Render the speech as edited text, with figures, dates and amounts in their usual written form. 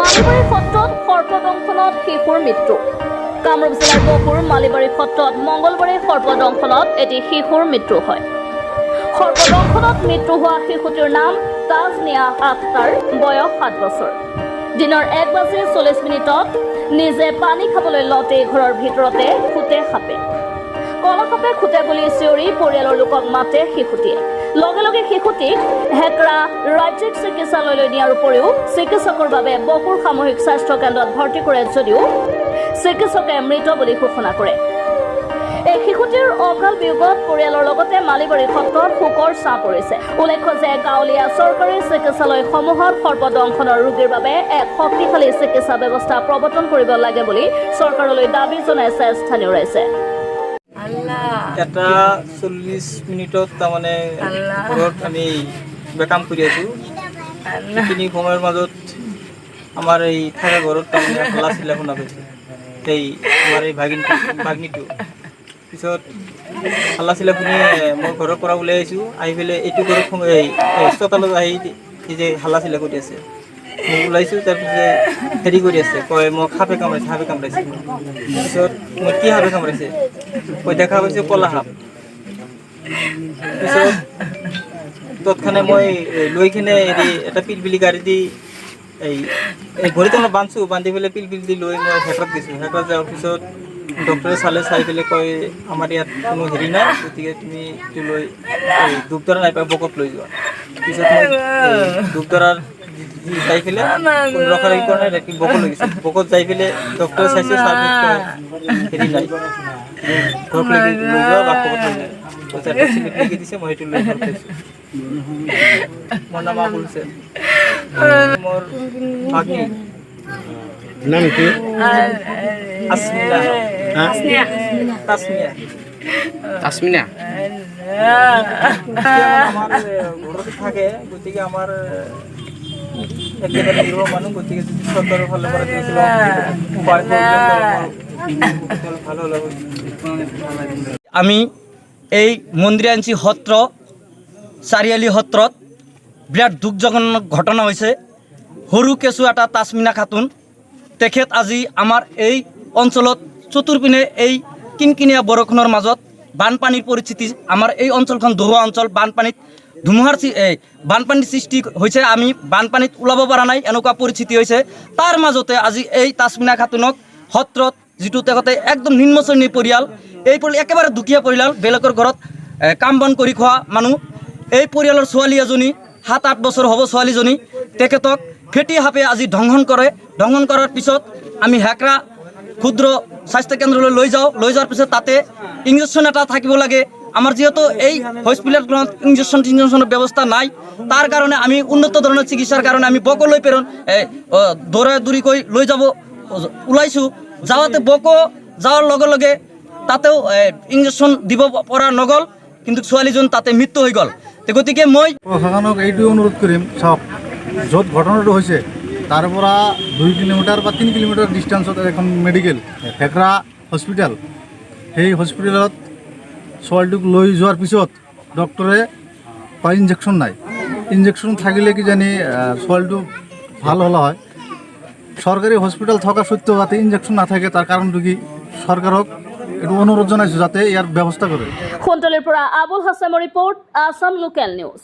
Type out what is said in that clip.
মালিবাৰী সত্ৰত সৰ্পদংশনত শিশুৰ মৃত্যু। কামৰূপ জিলাৰ গহপুৰ মালিবাৰী সত্ৰত মঙলবাৰে সৰ্পদংশনত এটি শিশুৰ মৃত্যু হয়। সৰ্পদংশনত মৃত্যু হোৱা শিশুটিৰ নাম তাজনিয়া আখতাৰ, বয়স 7 বছৰ। দিনৰ 1:40 নিজে পানী খাবলৈ লওঁতে ঘৰৰ ভিতৰতে খুটে সাপে। কলা সাপে খুটে বুলি চিঞৰি পৰিয়ালৰ লোকক মাতে শিশুটিয়ে। লগে লগে শিশুটিক হেকৰা ৰাজ্যিক চিকিৎসালয়লৈ নিয়াৰ উপৰিও চিকিৎসকৰ বাবে বকুৰ সামূহিক স্বাস্থ্য কেন্দ্ৰত ভৰ্তি কৰে যদিও চিকিৎসকে মৃত বুলি ঘোষণা কৰে। এই শিশুটিৰ অকাল বিয়োগত পৰিয়ালৰ লগতে মালিবাৰী সত্ৰত শোকৰ ছাঁ পৰিছে। উল্লেখ্য যে গাঁৱলীয়া চৰকাৰী চিকিৎসালয়সমূহত সৰ্পদংশনৰ ৰোগীৰ বাবে এক শক্তিশালী চিকিৎসা ব্যৱস্থা প্ৰৱৰ্তন কৰিব লাগে বুলি চৰকাৰলৈ দাবী জনাইছে স্থানীয় ৰাইজে। এটা 40 মিনিটত তাৰমানে ঘৰত আমি কাম কৰি আছোঁ। সেইখিনি সময়ৰ মাজত আমাৰ এই থকা ঘৰত তাৰমানে হাল্লা চিল্লা শুনা পাইছোঁ। সেই আমাৰ এই ভাগিনীটো পিছত হাল্লা চিল্লা শুনি মই ঘৰৰ পৰা ওলাই আহিছোঁ। আহি পেলাই এইটো ঘৰত এই চোতালত আহি যে হাল্লা চিল্লা কৰি আছে, মই ওলাইছোঁ। তাৰপিছত হেৰি কৰি আছে, কয় মোক সাপে কামৰাইছে। পিছত মই কি সাপে কামৰাইছে মই দেখা পাইছোঁ কলা সাপ। পিছত তৎক্ষণে মই লৈ কিনে হেৰি এটা পিলপিলি গাড়ী দি এই ভৰিত অলপ বান্ধি পেলাই পিলপিলি দি লৈ মই হেকত গৈছোঁ। হেকত যোৱাৰ পিছত ডক্টৰে চাই পেলাই কয় আমাৰ ইয়াত কোনো হেৰি নাই, গতিকে তুমি এইটো লৈ ধূপধৰা নাই পাই বকত লৈ যোৱা। পিছত মই ধূপধৰাৰ যাই পেলাই ৰখাৰাখি কৰা নাই, বকত লৈ গৈছোঁ। বকত যাই পেলাই ডক্টৰে চাইছে, হেৰি নাই, ঘৰত লৈ যোৱা বা বকত লৈ যায়। লিখি দিছে, মই সেইটো লৈ ঘৰত পাইছোঁ। মোৰ নাম আবুল হুছেইন, মোৰ ভাগ্নী। নাম কি? তাসমিনা। আমাৰ ঘৰতে থাকে, গতিকে আমাৰ একেবাৰে নিৰ্ভৰ মানুহ। গতিকে যদি চৰকাৰৰ ফালৰ পৰা ভাল হ'ল। আমি এই মন্দিৰাঞ্চী সত্ৰ চাৰিআলি সত্ৰত বিৰাট দুখজনক ঘটনা হৈছে। সৰু কেঁচু এটা তাসমিনা খাতুন, তেখেত আজি আমাৰ এই অঞ্চলত চতুৰ্পিনে এই কিনকিনীয়া বৰষুণৰ মাজত বানপানীৰ পৰিস্থিতি, আমাৰ এই অঞ্চলখন দৰুৱা অঞ্চল, বানপানীৰ সৃষ্টি হৈছে। আমি বানপানীত ওলাব পৰা নাই, এনেকুৱা পৰিস্থিতি হৈছে। তাৰ মাজতে আজি এই তাসমিনা খাতুনক সত্ৰত, যিটো তেখেতে একদম নিম্ন শ্ৰেণীৰ পৰিয়াল, এই পৰিয়াল একেবাৰে দুখীয়া পৰিয়াল, বেলেগৰ ঘৰত কাম বন কৰি খোৱা মানুহ। এই পৰিয়ালৰ ছোৱালী এজনী 7-8 বছৰ হ'ব ছোৱালীজনী, তেখেতক ফেটি সাপে আজি দংশন কৰাৰ পিছত আমি হেকৰা ক্ষুদ্ৰ স্বাস্থ্য কেন্দ্ৰলৈ লৈ যোৱাৰ পিছত তাতে ইঞ্জেকশ্যন এটা থাকিব লাগে। আমাৰ যিহেতু এই হস্পিটেলখনত ইঞ্জেকশ্যনৰ ব্যৱস্থা নাই, তাৰ কাৰণে আমি উন্নত ধৰণৰ চিকিৎসাৰ কাৰণে আমি বকলৈ দৌৰি লৈ যাব ওলাইছোঁ। যাওঁতে বক যাওয়াৰ লগে লগে তাতেও ইঞ্জেকশন দিব পৰা নগল, কিন্তু ছোৱালীজন তাতে মৃত্যু হৈ গ'ল। গতিকে মই প্ৰশাসনক এইটো অনুৰোধ কৰিম, চাওক য'ত ঘটনাটো হৈছে তাৰ পৰা 2 কিলোমিটাৰ বা 3 কিলোমিটাৰ ডিষ্টেঞ্চত এখন মেডিকেল হেকৰা হস্পিটেল, সেই হস্পিটেলত ছোৱালীটোক লৈ যোৱাৰ পিছত ডক্টৰে কয় ইঞ্জেকশ্যন নাই। ইঞ্জেকশ্যন থাকিলে কিজানি ছোৱালীটো ভাল হ'লা হয়। সরকারি হস্পিটাল থাকা সত্ত্বেও যাতে ইঞ্জেকশন না থাকে তার কারণটো কি, সরকারক একটু অনুরোধ জানাইছো যাতে ইয়ার ব্যবস্থা করে। খুনতলিৰ পৰা আবুল হাছামৰ ৰিপৰ্ট, আসাম লোকেল নিউজ।